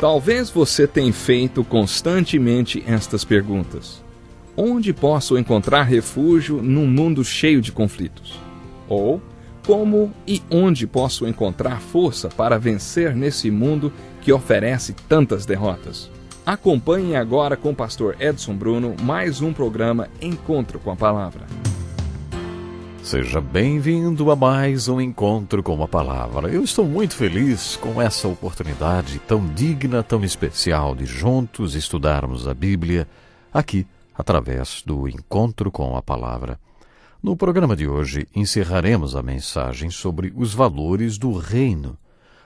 Talvez você tenha feito constantemente estas perguntas. Onde posso encontrar refúgio num mundo cheio de conflitos? Ou, como e onde posso encontrar força para vencer nesse mundo que oferece tantas derrotas? Acompanhe agora com o pastor Edson Bruno mais um programa Encontro com a Palavra. Seja bem-vindo a mais um Encontro com a Palavra. Eu estou muito feliz com essa oportunidade tão digna, tão especial de juntos estudarmos a Bíblia aqui, através do Encontro com a Palavra. No programa de hoje, encerraremos a mensagem sobre os valores do reino.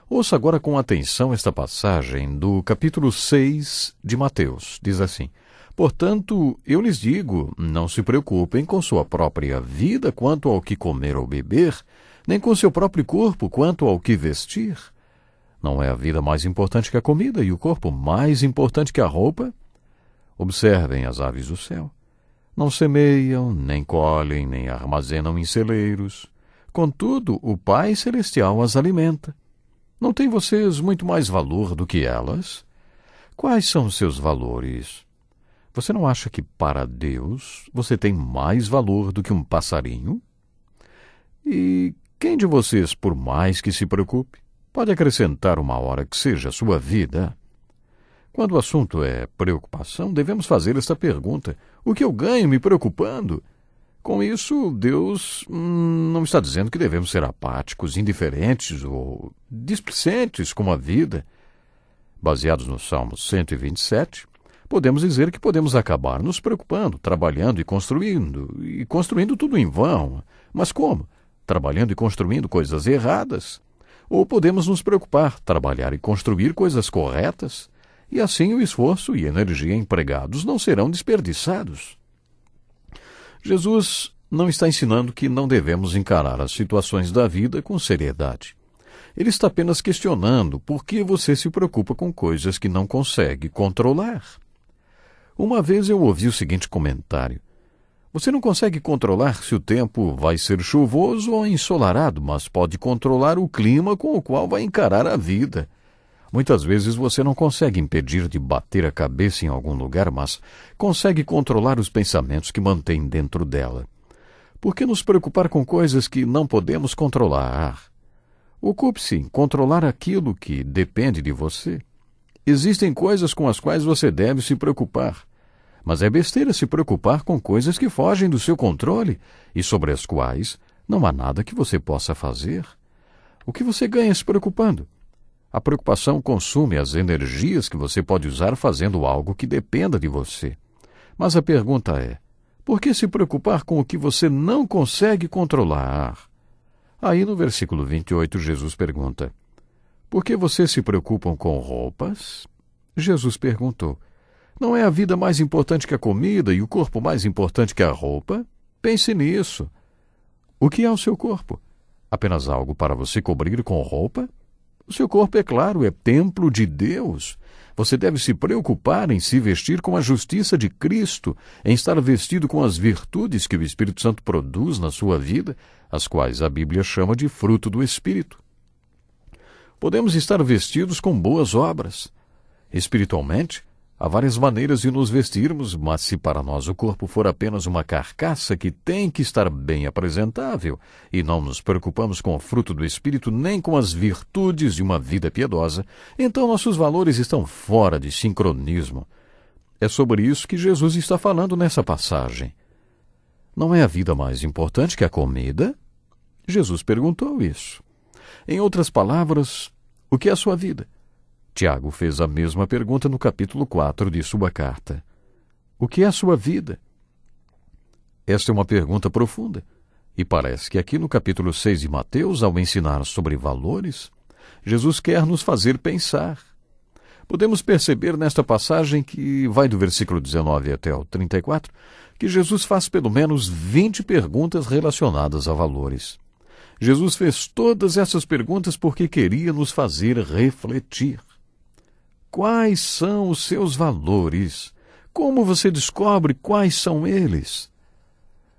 Ouça agora com atenção esta passagem do capítulo 6 de Mateus. Diz assim: Portanto, eu lhes digo, não se preocupem com sua própria vida quanto ao que comer ou beber, nem com seu próprio corpo quanto ao que vestir. Não é a vida mais importante que a comida e o corpo mais importante que a roupa? Observem as aves do céu. Não semeiam, nem colhem, nem armazenam em celeiros. Contudo, o Pai Celestial as alimenta. Não têm vocês muito mais valor do que elas? Quais são os seus valores? Você não acha que, para Deus, você tem mais valor do que um passarinho? E quem de vocês, por mais que se preocupe, pode acrescentar uma hora que seja a sua vida? Quando o assunto é preocupação, devemos fazer esta pergunta: o que eu ganho me preocupando? Com isso, Deus não está dizendo que devemos ser apáticos, indiferentes ou displicentes com a vida. Baseados no Salmo 127, podemos dizer que podemos acabar nos preocupando, trabalhando e construindo tudo em vão. Mas como? Trabalhando e construindo coisas erradas? Ou podemos nos preocupar, trabalhar e construir coisas corretas? E assim o esforço e energia empregados não serão desperdiçados. Jesus não está ensinando que não devemos encarar as situações da vida com seriedade. Ele está apenas questionando por que você se preocupa com coisas que não consegue controlar. Uma vez eu ouvi o seguinte comentário: você não consegue controlar se o tempo vai ser chuvoso ou ensolarado, mas pode controlar o clima com o qual vai encarar a vida. Muitas vezes você não consegue impedir de bater a cabeça em algum lugar, mas consegue controlar os pensamentos que mantém dentro dela. Por que nos preocupar com coisas que não podemos controlar? Ocupe-se em controlar aquilo que depende de você. Existem coisas com as quais você deve se preocupar, mas é besteira se preocupar com coisas que fogem do seu controle e sobre as quais não há nada que você possa fazer. O que você ganha se preocupando? A preocupação consome as energias que você pode usar fazendo algo que dependa de você. Mas a pergunta é: por que se preocupar com o que você não consegue controlar? Aí no versículo 28, Jesus pergunta: por que vocês se preocupam com roupas? Jesus perguntou: não é a vida mais importante que a comida e o corpo mais importante que a roupa? Pense nisso. O que é o seu corpo? Apenas algo para você cobrir com roupa? O seu corpo, é claro, é templo de Deus. Você deve se preocupar em se vestir com a justiça de Cristo, em estar vestido com as virtudes que o Espírito Santo produz na sua vida, as quais a Bíblia chama de fruto do Espírito. Podemos estar vestidos com boas obras. Espiritualmente, há várias maneiras de nos vestirmos, mas se para nós o corpo for apenas uma carcaça que tem que estar bem apresentável e não nos preocupamos com o fruto do Espírito nem com as virtudes de uma vida piedosa, então nossos valores estão fora de sincronismo. É sobre isso que Jesus está falando nessa passagem. Não é a vida mais importante que a comida? Jesus perguntou isso. Em outras palavras, o que é a sua vida? Tiago fez a mesma pergunta no capítulo 4 de sua carta. O que é a sua vida? Esta é uma pergunta profunda, e parece que aqui no capítulo 6 de Mateus, ao ensinar sobre valores, Jesus quer nos fazer pensar. Podemos perceber nesta passagem, que vai do versículo 19 até o 34, que Jesus faz pelo menos 20 perguntas relacionadas a valores. Jesus fez todas essas perguntas porque queria nos fazer refletir. Quais são os seus valores? Como você descobre quais são eles?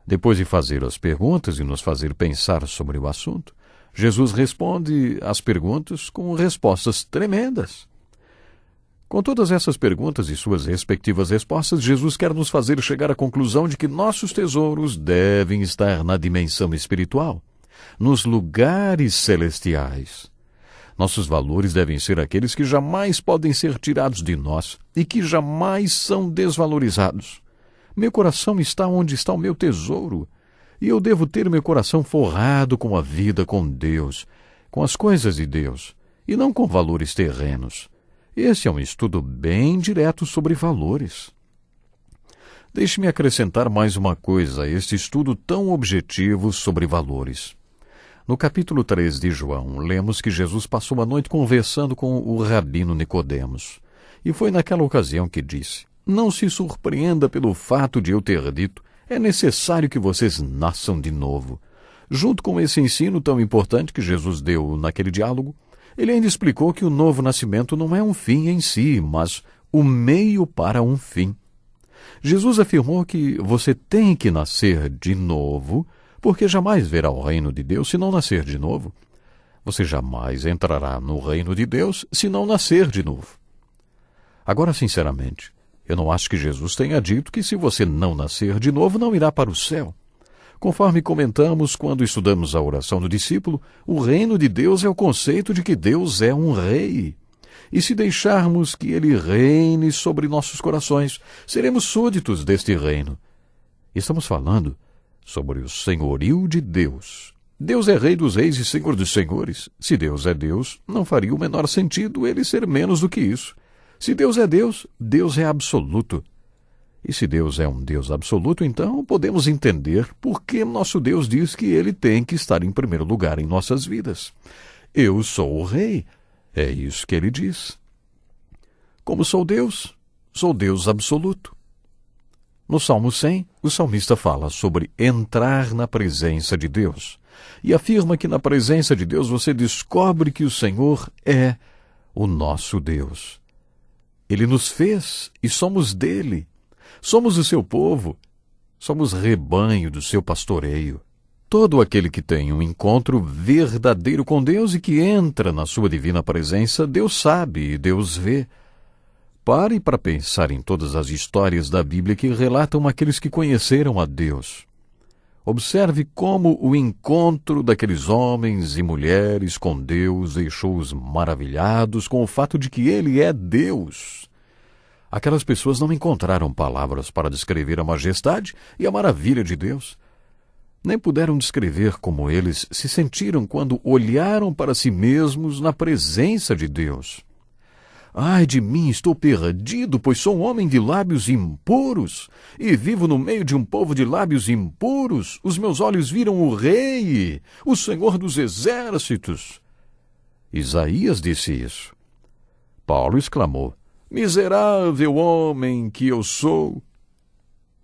Depois de fazer as perguntas e nos fazer pensar sobre o assunto, Jesus responde às perguntas com respostas tremendas. Com todas essas perguntas e suas respectivas respostas, Jesus quer nos fazer chegar à conclusão de que nossos tesouros devem estar na dimensão espiritual, nos lugares celestiais. Nossos valores devem ser aqueles que jamais podem ser tirados de nós e que jamais são desvalorizados. Meu coração está onde está o meu tesouro, e eu devo ter meu coração forrado com a vida com Deus, com as coisas de Deus, e não com valores terrenos. Esse é um estudo bem direto sobre valores. Deixe-me acrescentar mais uma coisa a este estudo tão objetivo sobre valores. No capítulo 3 de João, lemos que Jesus passou a noite conversando com o rabino Nicodemos. E foi naquela ocasião que disse: "Não se surpreenda pelo fato de eu ter dito, é necessário que vocês nasçam de novo." Junto com esse ensino tão importante que Jesus deu naquele diálogo, ele ainda explicou que o novo nascimento não é um fim em si, mas o meio para um fim. Jesus afirmou que você tem que nascer de novo, porque jamais verá o reino de Deus se não nascer de novo. Você jamais entrará no reino de Deus se não nascer de novo. Agora, sinceramente, eu não acho que Jesus tenha dito que se você não nascer de novo, não irá para o céu. Conforme comentamos quando estudamos a oração do discípulo, o reino de Deus é o conceito de que Deus é um rei. E se deixarmos que ele reine sobre nossos corações, seremos súditos deste reino. Estamos falando sobre o senhorio de Deus. Deus é rei dos reis e senhor dos senhores. Se Deus é Deus, não faria o menor sentido ele ser menos do que isso. Se Deus é Deus, Deus é absoluto. E se Deus é um Deus absoluto, então podemos entender por que nosso Deus diz que ele tem que estar em primeiro lugar em nossas vidas. Eu sou o rei. É isso que ele diz. Como sou Deus absoluto. No Salmo 100, o salmista fala sobre entrar na presença de Deus e afirma que na presença de Deus você descobre que o Senhor é o nosso Deus. Ele nos fez e somos dele. Somos o seu povo, somos rebanho do seu pastoreio. Todo aquele que tem um encontro verdadeiro com Deus e que entra na sua divina presença, Deus sabe e Deus vê. Pare para pensar em todas as histórias da Bíblia que relatam aqueles que conheceram a Deus. Observe como o encontro daqueles homens e mulheres com Deus deixou-os maravilhados com o fato de que Ele é Deus. Aquelas pessoas não encontraram palavras para descrever a majestade e a maravilha de Deus. Nem puderam descrever como eles se sentiram quando olharam para si mesmos na presença de Deus. Ai de mim, estou perdido, pois sou um homem de lábios impuros e vivo no meio de um povo de lábios impuros. Os meus olhos viram o Rei, o Senhor dos Exércitos. Isaías disse isso. Paulo exclamou: "Miserável homem que eu sou."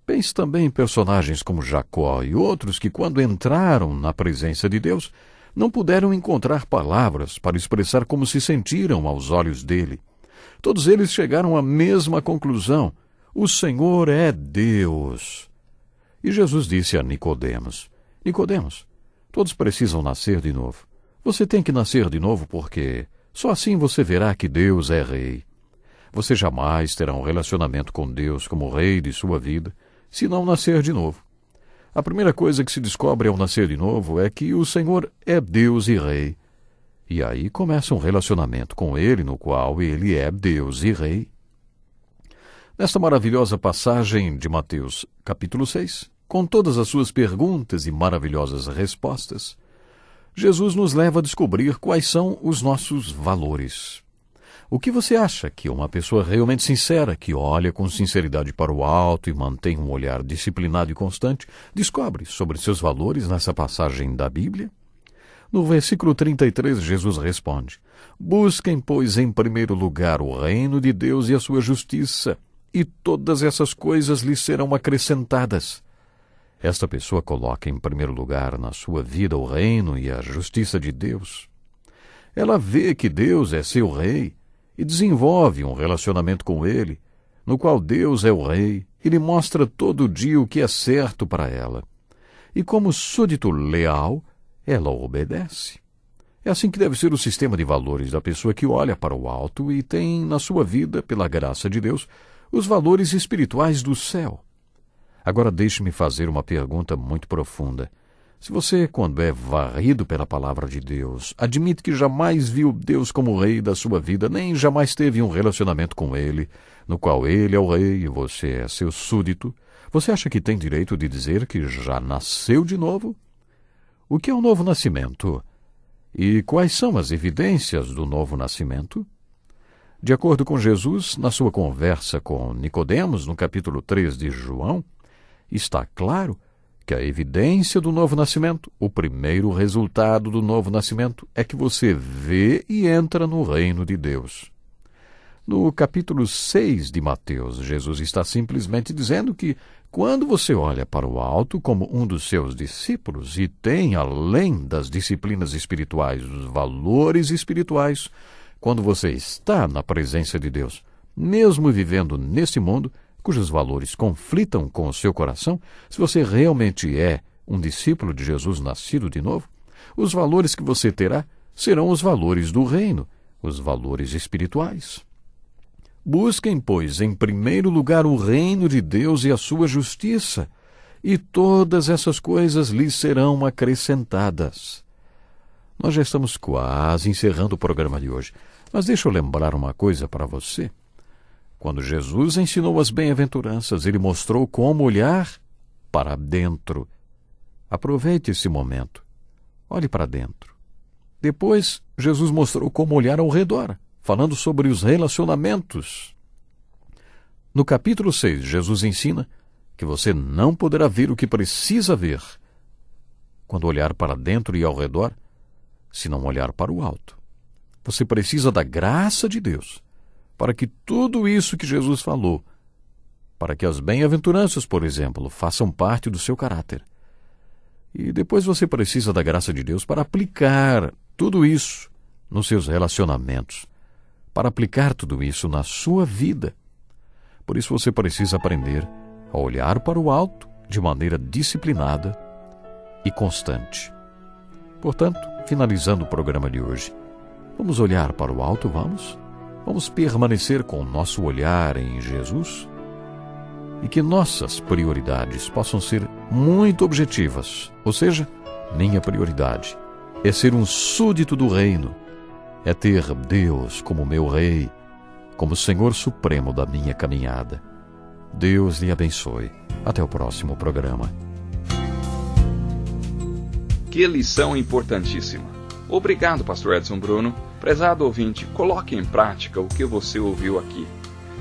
Pense também em personagens como Jacó e outros que, quando entraram na presença de Deus, não puderam encontrar palavras para expressar como se sentiram aos olhos dele. Todos eles chegaram à mesma conclusão: o Senhor é Deus. E Jesus disse a Nicodemos: "Nicodemos, todos precisam nascer de novo. Você tem que nascer de novo porque só assim você verá que Deus é Rei. Você jamais terá um relacionamento com Deus como Rei de sua vida se não nascer de novo. A primeira coisa que se descobre ao nascer de novo é que o Senhor é Deus e Rei. E aí começa um relacionamento com Ele no qual Ele é Deus e Rei." Nesta maravilhosa passagem de Mateus, capítulo 6, com todas as suas perguntas e maravilhosas respostas, Jesus nos leva a descobrir quais são os nossos valores. O que você acha que uma pessoa realmente sincera, que olha com sinceridade para o alto e mantém um olhar disciplinado e constante, descobre sobre seus valores nessa passagem da Bíblia? No versículo 33, Jesus responde: "Busquem, pois, em primeiro lugar o reino de Deus e a sua justiça, e todas essas coisas lhes serão acrescentadas." Esta pessoa coloca em primeiro lugar na sua vida o reino e a justiça de Deus. Ela vê que Deus é seu Rei e desenvolve um relacionamento com Ele, no qual Deus é o Rei e lhe mostra todo dia o que é certo para ela. E como súdito leal, ela obedece. É assim que deve ser o sistema de valores da pessoa que olha para o alto e tem na sua vida, pela graça de Deus, os valores espirituais do céu. Agora deixe-me fazer uma pergunta muito profunda. Se você, quando é varrido pela palavra de Deus, admite que jamais viu Deus como rei da sua vida, nem jamais teve um relacionamento com Ele, no qual Ele é o rei e você é seu súdito, você acha que tem direito de dizer que já nasceu de novo? O que é o novo nascimento? E quais são as evidências do novo nascimento? De acordo com Jesus, na sua conversa com Nicodemos, no capítulo 3 de João, está claro que a evidência do novo nascimento, o primeiro resultado do novo nascimento, é que você vê e entra no reino de Deus. No capítulo 6 de Mateus, Jesus está simplesmente dizendo que quando você olha para o alto como um dos seus discípulos e tem, além das disciplinas espirituais, os valores espirituais, quando você está na presença de Deus, mesmo vivendo nesse mundo, cujos valores conflitam com o seu coração, se você realmente é um discípulo de Jesus nascido de novo, os valores que você terá serão os valores do reino, os valores espirituais. Busquem, pois, em primeiro lugar o reino de Deus e a sua justiça, e todas essas coisas lhes serão acrescentadas. Nós já estamos quase encerrando o programa de hoje, mas deixa eu lembrar uma coisa para você. Quando Jesus ensinou as bem-aventuranças, ele mostrou como olhar para dentro. Aproveite esse momento. Olhe para dentro. Depois, Jesus mostrou como olhar ao redor, falando sobre os relacionamentos. No capítulo 6, Jesus ensina que você não poderá ver o que precisa ver quando olhar para dentro e ao redor, se não olhar para o alto. Você precisa da graça de Deus para que tudo isso que Jesus falou, para que as bem-aventuranças, por exemplo, façam parte do seu caráter. E depois você precisa da graça de Deus para aplicar tudo isso nos seus relacionamentos, para aplicar tudo isso na sua vida. Por isso você precisa aprender a olhar para o alto de maneira disciplinada e constante. Portanto, finalizando o programa de hoje, vamos olhar para o alto, vamos? Vamos permanecer com o nosso olhar em Jesus? E que nossas prioridades possam ser muito objetivas. Ou seja, minha prioridade é ser um súdito do reino, é ter Deus como meu rei, como Senhor Supremo da minha caminhada. Deus lhe abençoe. Até o próximo programa. Que lição importantíssima. Obrigado, Pastor Edson Bruno. Prezado ouvinte, coloque em prática o que você ouviu aqui.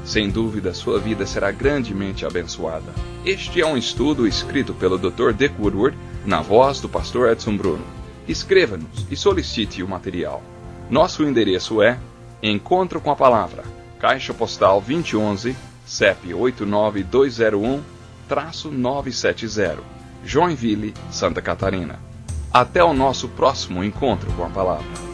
Sem dúvida, sua vida será grandemente abençoada. Este é um estudo escrito pelo Dr. Dick Woodward, na voz do Pastor Edson Bruno. Escreva-nos e solicite o material. Nosso endereço é Encontro com a Palavra, Caixa Postal 2011, CEP 89201-970, Joinville, Santa Catarina. Até o nosso próximo encontro com a Palavra.